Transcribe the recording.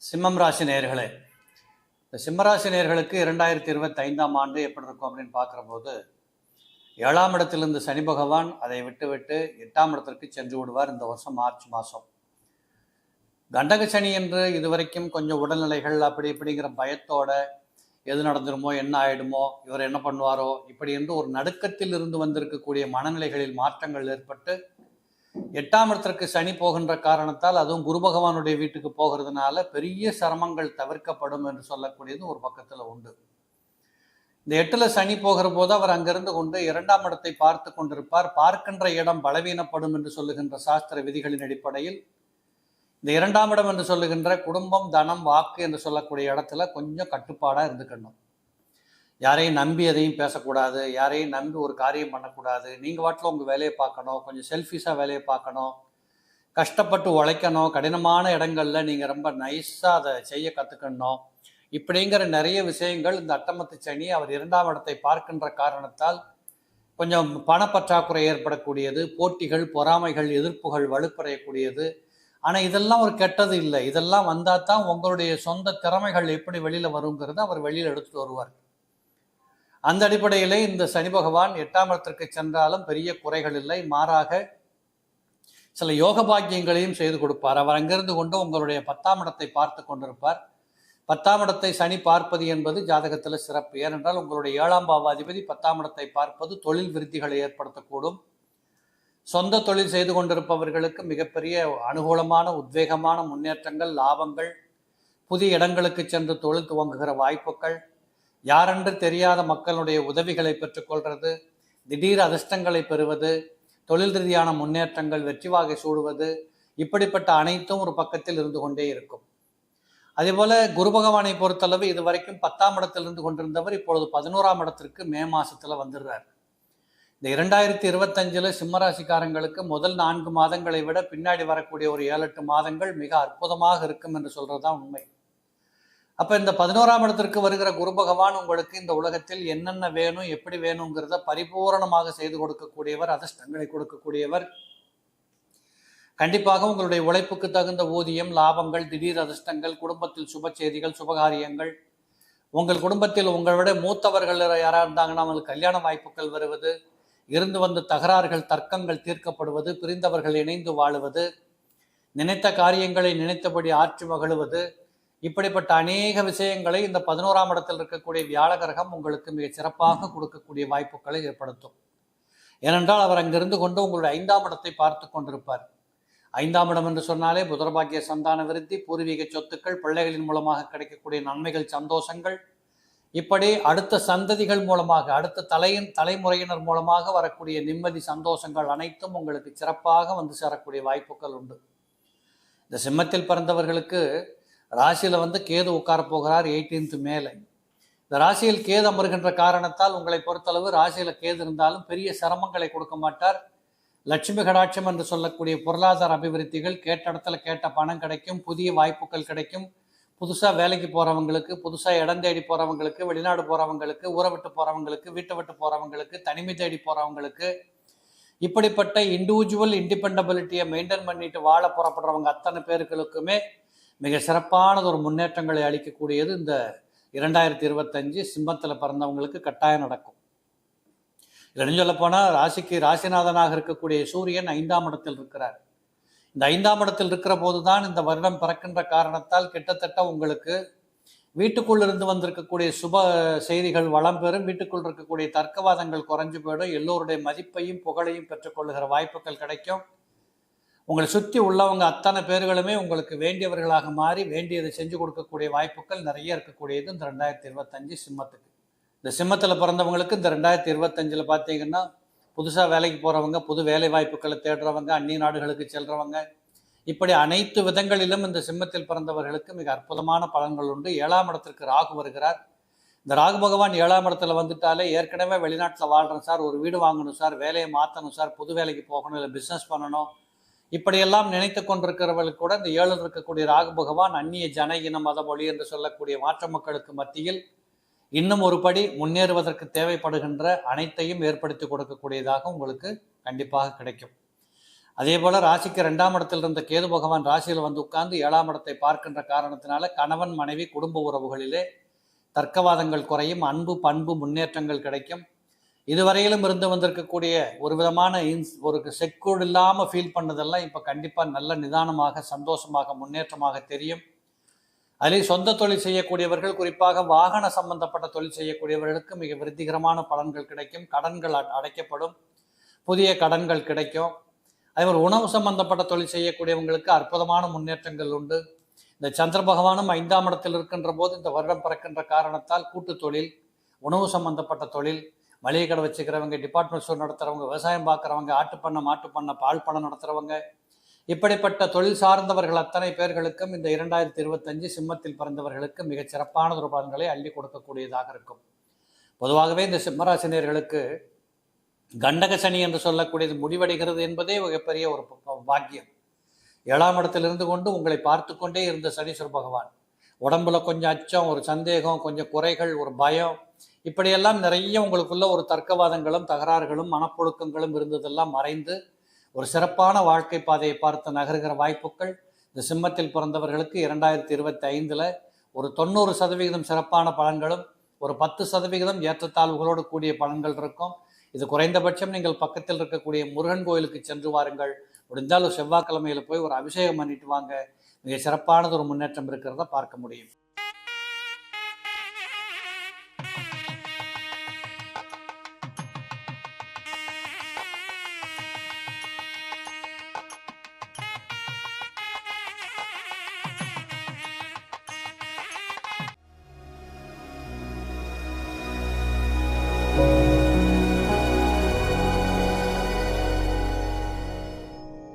சிம்மம் ராசி நேயர்களே, இந்த சிம்மராசி நேயர்களுக்கு 2025ஆம் ஆண்டு எப்படி இருக்கும் அப்படின்னு பார்க்குற போது, 7ஆம் இடத்திலிருந்து சனி பகவான் அதை விட்டு 8ஆம் இடத்திற்கு சென்று விடுவார் இந்த வருஷம் மார்ச் மாதம். கண்டக சனி என்று இதுவரைக்கும் கொஞ்சம் உடல்நிலைகள் அப்படி இப்படிங்கிற பயத்தோட எது நடந்துருமோ, என்ன ஆயிடுமோ, இவர் என்ன பண்ணுவாரோ, இப்படி என்று ஒரு நடுக்கத்தில் இருந்து வந்திருக்கக்கூடிய மனநிலைகளில் மாற்றங்கள் ஏற்பட்டு 8ஆம் இடத்திற்கு சனி போகின்ற காரணத்தால், அதுவும் குரு பகவானுடைய வீட்டுக்கு போகிறதுனால பெரிய சிரமங்கள் தவிர்க்கப்படும் என்று சொல்லக்கூடியது ஒரு பக்கத்தில் உண்டு. இந்த 8ல் சனி போகிற போது அவர் அங்கிருந்து கொண்டு 2ஆம் இடத்தை பார்த்து கொண்டிருப்பார். பார்க்கின்ற இடம் பலவீனப்படும் என்று சொல்லுகின்ற சாஸ்திர விதிகளின் அடிப்படையில் இந்த 2ஆம் இடம் என்று சொல்லுகின்ற குடும்பம், தனம், வாக்கு என்று சொல்லக்கூடிய இடத்துல கொஞ்சம் கட்டுப்பாடாக இருந்துக்கணும். யாரையும் நம்பி எதையும் பேசக்கூடாது, யாரையும் நம்பி ஒரு காரியம் பண்ணக்கூடாது. நீங்கள் வாட்டில் உங்கள் வேலையை பார்க்கணும், கொஞ்சம் செல்ஃபிஷாக வேலையை பார்க்கணும், கஷ்டப்பட்டு உழைக்கணும், கடினமான இடங்களில் நீங்கள் ரொம்ப நைஸாக அதை செய்ய கற்றுக்கணும். இப்படிங்கிற நிறைய விஷயங்கள் இந்த அட்டமத்து சனி அவர் 2ஆம் இடத்தை பார்க்கின்ற காரணத்தால் கொஞ்சம் பணப்பற்றாக்குறை ஏற்படக்கூடியது, போட்டிகள், பொறாமைகள், எதிர்ப்புகள் வலுப்பறையக்கூடியது. ஆனால் இதெல்லாம் ஒரு கெட்டது இல்லை. இதெல்லாம் வந்தால் தான் உங்களுடைய சொந்த திறமைகள் எப்படி வெளியில் வருங்கிறத அவர் வெளியில் எடுத்துகிட்டு வருவார். அந்த அடிப்படையிலே இந்த சனி பகவான் 8ஆம் இடத்திற்கு சென்றாலும் பெரிய குறைகள் இல்லை, மாறாக சில யோக பாக்கியங்களையும் செய்து கொடுப்பார். அவர் அங்கிருந்து கொண்டு உங்களுடைய 10ஆம் இடத்தை பார்த்து கொண்டிருப்பார். 10ஆம் இடத்தை சனி பார்ப்பது என்பது ஜாதகத்தில் சிறப்பு. ஏனென்றால் உங்களுடைய 7ஆம் பாவாதிபதி 10ஆம் இடத்தை பார்ப்பது தொழில் விருத்திகளை ஏற்படுத்தக்கூடும். சொந்த தொழில் செய்து கொண்டிருப்பவர்களுக்கு மிகப்பெரிய அனுகூலமான, உத்வேகமான முன்னேற்றங்கள், லாபங்கள், புதிய இடங்களுக்கு சென்று தொழில் துவங்குகிற வாய்ப்புகள், யாரென்று தெரியாத மக்களுடைய உதவிகளை பெற்றுக்கொள்வது, திடீர் அதிர்ஷ்டங்களை பெறுவது, தொழில் ரீதியான முன்னேற்றங்கள், வெற்றி வாகை சூடுவது, இப்படிப்பட்ட அனைத்தும் ஒரு பக்கத்தில் இருந்து கொண்டே இருக்கும். அதேபோல குரு பகவானை பொறுத்தளவு இதுவரைக்கும் 10ஆம் இடத்தில் இருந்து கொண்டிருந்தவர் இப்பொழுது 11ஆம் இடத்திற்கு மே மாசத்துல வந்துடுறார். இந்த 2025 சிம்மராசிக்காரங்களுக்கு முதல் 4 மாதங்களை விட பின்னாடி வரக்கூடிய ஒரு 7-8 மாதங்கள் மிக அற்புதமாக இருக்கும் என்று சொல்றதுதான் உண்மை. அப்போ இந்த 11ஆம் இடத்திற்கு வருகிற குரு பகவான் உங்களுக்கு இந்த உலகத்தில் என்னென்ன வேணும், எப்படி வேணுங்கிறத பரிபூரணமாக செய்து கொடுக்கக்கூடியவர், அதிர்ஷ்டங்களை கொடுக்கக்கூடியவர். கண்டிப்பாக உங்களுடைய உழைப்புக்கு தகுந்த ஊதியம், லாபங்கள், திடீர் அதிர்ஷ்டங்கள், குடும்பத்தில் சுப செய்திகள், சுபகாரியங்கள், உங்கள் குடும்பத்தில் உங்களை விட மூத்தவர்கள் யாராக இருந்தாங்கன்னா அவங்களுக்கு கல்யாண வாய்ப்புகள் வருவது, இருந்து வந்த தகராறுகள், தர்க்கங்கள் தீர்க்கப்படுவது, பிரிந்தவர்கள் இணைந்து வாழுவது, நினைத்த காரியங்களை நினைத்தபடி ஆட்சி மகிழுவது, இப்படிப்பட்ட அநேக விஷயங்களை இந்த 11ஆம் இடத்தில் இருக்கக்கூடிய வியாழ கிரகம் உங்களுக்கு மிக சிறப்பாக கொடுக்கக்கூடிய வாய்ப்புகளை ஏற்படுத்தும். ஏனென்றால் அவர் அங்கிருந்து கொண்டு உங்களுடைய 5ஆம் இடத்தை பார்த்து கொண்டிருப்பார். 5ஆம் இடம் என்று சொன்னாலே புதர்பாக்கிய சந்தான விருத்தி, பூர்வீக சொத்துக்கள், பிள்ளைகளின் மூலமாக கிடைக்கக்கூடிய நன்மைகள், சந்தோஷங்கள், இப்படி அடுத்த சந்ததிகள் மூலமாக, அடுத்த தலைமுறையினர் மூலமாக வரக்கூடிய நிம்மதி, சந்தோஷங்கள் அனைத்தும் உங்களுக்கு சிறப்பாக வந்து சேரக்கூடிய வாய்ப்புகள் உண்டு. இந்த சிம்மத்தில் பிறந்தவர்களுக்கு ராசியில் கேது உட்கார போகிறார் 18th மேலே. இந்த ராசியில் கேது அமர்கின்ற காரணத்தால் உங்களை பொறுத்தளவு ராசியில் கேது இருந்தாலும் பெரிய சிரமங்களை கொடுக்க மாட்டார். லட்சுமி கடாட்சம் என்று சொல்லக்கூடிய பொருளாதார அபிவிருத்திகள், கேட்ட இடத்துல கேட்ட பணம் கிடைக்கும், புதிய வாய்ப்புகள் கிடைக்கும். புதுசாக வேலைக்கு போகிறவங்களுக்கு, புதுசாக இடம் தேடி போகிறவங்களுக்கு, வெளிநாடு போகிறவங்களுக்கு, ஊரை விட்டு போகிறவங்களுக்கு, வீட்டை விட்டு போகிறவங்களுக்கு, தனிமை தேடி போகிறவங்களுக்கு, இப்படிப்பட்ட இண்டிவிஜுவல் இண்டிபெண்டபிலிட்டியை மெயின்டைன் பண்ணிட்டு வாழ புறப்படுறவங்க அத்தனை பேர்களுக்குமே மிக சிறப்பானது ஒரு முன்னேற்றங்களை அளிக்கக்கூடியது இந்த 2025 சிம்மத்தில் பிறந்தவங்களுக்கு கட்டாயம் நடக்கும். இல்லைன்னு சொல்லப்போனால் ராசிக்கு ராசிநாதனாக இருக்கக்கூடிய சூரியன் 5ஆம் இடத்தில் இருக்கிறார். இந்த 5ஆம் இடத்தில் இருக்கிற போது தான் இந்த வருடம் பிறக்கின்ற காரணத்தால் கிட்டத்தட்ட உங்களுக்கு வீட்டுக்குள் இருந்து வந்திருக்கக்கூடிய சுப செய்திகள் வளம் பெறும், வீட்டுக்குள் இருக்கக்கூடிய தர்க்கவாதங்கள் குறைஞ்சு போயிடும், எல்லோருடைய மதிப்பையும் புகழையும் பெற்றுக்கொள்ளுகிற வாய்ப்புகள் கிடைக்கும். உங்களை சுற்றி உள்ளவங்க அத்தனை பேர்களுமே உங்களுக்கு வேண்டியவர்களாக மாறி வேண்டியதை செஞ்சு கொடுக்கக்கூடிய வாய்ப்புகள் நிறைய இருக்கக்கூடியது இந்த 2025 சிம்மத்துக்கு. இந்த சிம்மத்தில் பிறந்தவங்களுக்கு இந்த 2025 பார்த்தீங்கன்னா புதுசாக வேலைக்கு போகிறவங்க, புது வேலை வாய்ப்புகளை தேடுறவங்க, அந்நிய நாடுகளுக்கு செல்றவங்க, இப்படி அனைத்து விதங்களிலும் இந்த சிம்மத்தில் பிறந்தவர்களுக்கு மிக அற்புதமான பலன்கள் உண்டு. 7ஆம் இடத்திற்கு ராகு வருகிறார். இந்த ராகு பகவான் 7ஆம் இடத்துல வந்துட்டாலே ஏற்கனவே வெளிநாட்டில் வாழ்கிறேன் சார், ஒரு வீடு வாங்கணும் சார், வேலையை மாற்றணும் சார், புது வேலைக்கு போகணும், இல்லை பிஸ்னஸ் பண்ணணும், இப்படியெல்லாம் நினைத்து கொண்டிருக்கிறவர்களுக்கு கூட இந்த 7ல் இருக்கக்கூடிய ராகு பகவான் அந்நிய ஜன இன மத மொழி என்று சொல்லக்கூடிய மாற்ற மக்களுக்கு மத்தியில் இன்னும் ஒரு படி முன்னேறுவதற்கு தேவைப்படுகின்ற அனைத்தையும் ஏற்படுத்தி கொடுக்கக்கூடியதாக உங்களுக்கு கண்டிப்பாக கிடைக்கும். அதே போல் ராசிக்கு 2ஆம் இடத்தில் இருந்த கேது பகவான் ராசியில் வந்து உட்கார்ந்து 7ஆம் இடத்தை பார்க்கின்ற காரணத்தினால கணவன் மனைவி குடும்ப உறவுகளிலே தர்க்கவாதங்கள் குறையும், அன்பு பண்பு முன்னேற்றங்கள் கிடைக்கும். இதுவரையிலும் இருந்து வந்திருக்கக்கூடிய ஒரு விதமான ஒரு செக்யூர்டு இல்லாமல் ஃபீல் பண்ணதெல்லாம் இப்போ கண்டிப்பாக நல்ல நிதானமாக சந்தோஷமாக முன்னேற்றமாக தெரியும். அதில் சொந்த தொழில் செய்யக்கூடியவர்கள், குறிப்பாக வாகன சம்பந்தப்பட்ட தொழில் செய்யக்கூடியவர்களுக்கு மிக விருத்திகரமான பலன்கள் கிடைக்கும். கடன்கள் அடைக்கப்படும், புதிய கடன்கள் கிடைக்கும். அதேபோல் உணவு சம்பந்தப்பட்ட தொழில் செய்யக்கூடியவங்களுக்கு அற்புதமான முன்னேற்றங்கள் உண்டு. இந்த சந்திர பகவானும் 5ஆம் இடத்தில் இருக்கின்ற போது இந்த வருடம் பிறக்கின்ற காரணத்தால் கூட்டு தொழில், உணவு சம்பந்தப்பட்ட தொழில், மளிகை கடை வச்சுக்கிறவங்க, டிபார்ட்மெண்ட் ஸ்டோர் நடத்துகிறவங்க, விவசாயம் பார்க்குறவங்க, ஆட்டுப்பண்ணை மாட்டுப்பண்ணை பால் பண்ணை நடத்துகிறவங்க, இப்படிப்பட்ட தொழில் சார்ந்தவர்கள் அத்தனை பேர்களுக்கும் இந்த 2025 சிம்மத்தில் பிறந்தவர்களுக்கு மிகச் சிறப்பான ஒரு பலன்களை அள்ளி கொடுக்கக்கூடியதாக இருக்கும். பொதுவாகவே இந்த சிம்மராசினியர்களுக்கு கண்டக சனி என்று சொல்லக்கூடியது முடிவடைகிறது என்பதே மிகப்பெரிய ஒரு பாக்கியம். 7ஆம் இடத்தில் இருந்து கொண்டு உங்களை பார்த்து கொண்டே இருந்த சனீஸ்வர பகவான் உடம்புல கொஞ்சம் அச்சம், ஒரு சந்தேகம், கொஞ்சம் குறைகள், ஒரு பயம், இப்படியெல்லாம் நிறைய உங்களுக்குள்ள ஒரு தர்க்கவாதங்களும் தகராறுகளும் மனப்புழுக்கங்களும் இருந்ததெல்லாம் மறைந்து ஒரு சிறப்பான வாழ்க்கை பாதையை பார்த்து நகருகிற வாய்ப்புகள் இந்த சிம்மத்தில் பிறந்தவர்களுக்கு 2025 ஒரு 90% சிறப்பான பலன்களும் ஒரு 10% ஏற்றத்தாழ்வுகளோடு கூடிய பலன்கள் இருக்கும். இது குறைந்தபட்சம் நீங்கள் பக்கத்தில் இருக்கக்கூடிய முருகன் கோயிலுக்கு சென்று வாருங்கள். முடிந்தால் ஒரு செவ்வாய்க்கிழமையில் போய் ஒரு அபிஷேகம் பண்ணிட்டு வாங்க. மிக சிறப்பானது ஒரு முன்னேற்றம் இருக்கிறத பார்க்க முடியும்.